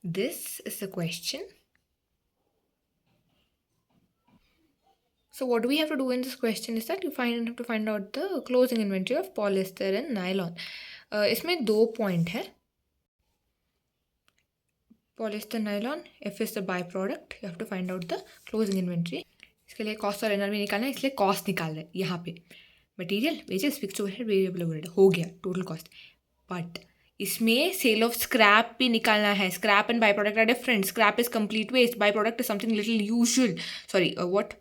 This is the question. So what we have to do in this question is that you have to find out the closing inventory of polyester and nylon. इसमें 2 point है. Polyester nylon, F is the byproduct. You have to find out the closing inventory. इसके लिए cost और NRV निकालना है, इसलिए cost निकाल रहे हैं यहाँ पे. Material, wages, fixed overhead, variable overhead हो गया टोटल कॉस्ट. बट इसमें सेल ऑफ स्क्रैप भी निकालना है. Scrap and by product are different. Scrap is complete waste, by product is something little usual. Sorry, what,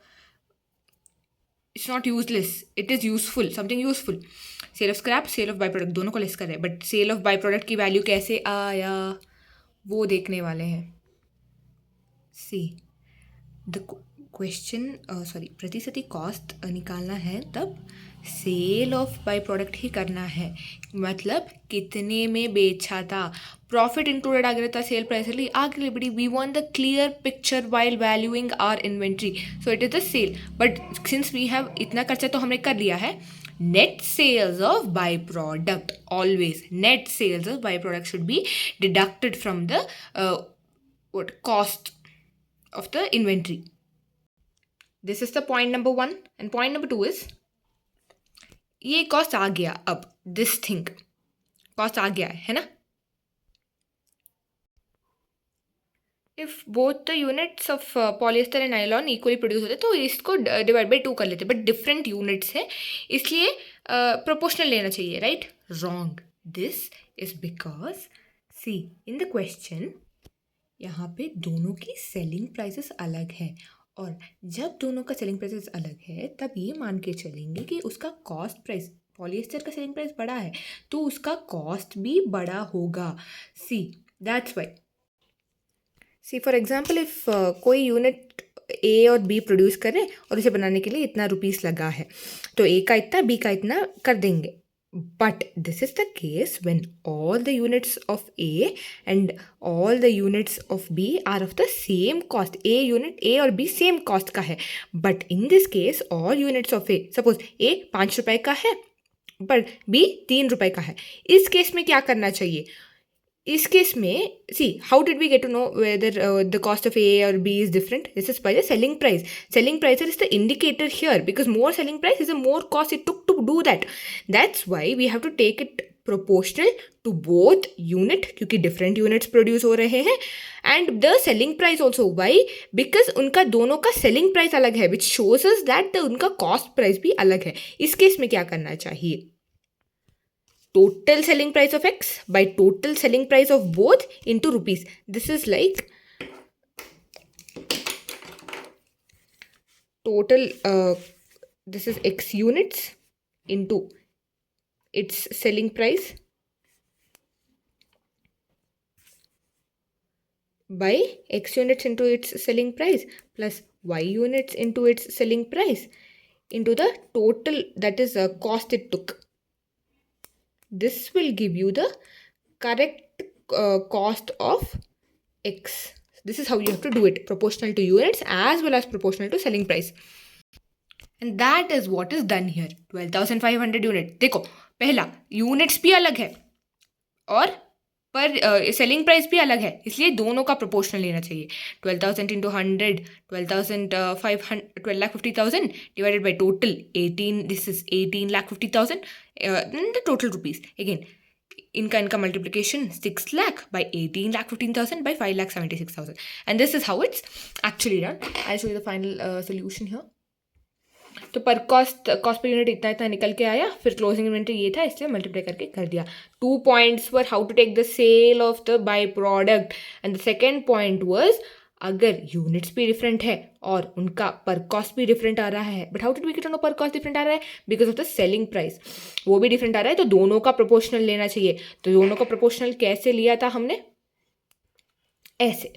it's not useless, it is useful, something useful. Sale of scrap, sale of by product दोनों को less कर रहे हैं. But sale of by product की value कैसे आया वो देखने वाले हैं. सी द क्वेश्चन, सॉरी, प्रतिशती कॉस्ट निकालना है तब सेल ऑफ बाई प्रोडक्ट ही करना है. मतलब कितने में बेचा था. प्रॉफिट इंक्लूडेड आ गया था सेल प्राइस लिए आगे बढ़ी. We want the clear picture while valuing our inventory, so it is the sale. But since we have इतना खर्चा तो हमने कर लिया है. Net sales of byproduct, always net sales of byproduct should be deducted from the cost of the inventory. This is the point number 1. And point number 2 is ये cost आ गया. अब दिस थिंग कॉस्ट आ गया है ना. If both the units of polyester and nylon equally produce होते तो इसको divide by 2 कर लेते. बट डिफरेंट यूनिट्स है इसलिए प्रोपोर्शनल लेना चाहिए. Right? Wrong. This is because see in the question यहाँ पे दोनों की सेलिंग प्राइसेस अलग है. और जब दोनों का सेलिंग प्राइसेस अलग है तब ये मान के चलेंगे कि उसका कॉस्ट प्राइस, पॉलिएस्टर का सेलिंग प्राइस बड़ा है तो उसका कॉस्ट भी बड़ा होगा. See that's why. See for example if कोई यूनिट ए और बी प्रोड्यूस करे और उसे बनाने के लिए इतना रुपीस लगा है तो ए का इतना, बी का इतना कर देंगे. But this is the case when all the units of A and all the units of B are of the same cost. A unit A और B same cost का है. But in this case all units of A, suppose A 5 रुपए का है but B 3 रुपए का है. इस केस में क्या करना चाहिए? इस केस में see how did we get to know whether the cost of A और B is different. This is by the selling price. Selling price is the indicator here because more selling price is a more cost it took to do that. That's why we have to take it proportional to both unit क्योंकि different units produce हो रहे हैं. And the selling price also. Why? Because उनका दोनों का selling price अलग है which shows us that उनका कॉस्ट प्राइस भी अलग है. इस केस में क्या करना चाहिए? Total selling price of X by total selling price of both into rupees. This is like total, this is X units into its selling price by X units into its selling price plus Y units into its selling price into the total, that is cost it took. This will give you the correct cost of X. This is how you have to do it, proportional to units as well as proportional to selling price. And that is what is done here. 12,500 unit. देखो पहला units भी अलग है और पर selling price भी अलग है इसलिए दोनों का प्रोपोर्शनल लेना चाहिए. 12,000 into 100, 12,50,000 divided by total 18. This is 18,50,000 the total rupees. Again इनका multiplication 6 lakh by 18,15,000 by 5,76,000. And this is how it's actually done. I'll show you the final solution here. तो पर कॉस्ट पर यूनिट इतना निकल के आया. फिर closing inventory ये था इसलिए मल्टीप्लाई करके कर दिया. 2 points were how to take the sale of the by product and the second point was अगर यूनिट्स भी डिफरेंट है और उनका पर कॉस्ट भी डिफरेंट आ रहा है. But how did we get to know पर कॉस्ट डिफरेंट आ रहा है? Because of the selling price वो भी डिफरेंट आ रहा है तो दोनों का प्रोपोर्शनल लेना चाहिए. तो दोनों का प्रोपोर्शनल कैसे लिया था हमने? ऐसे.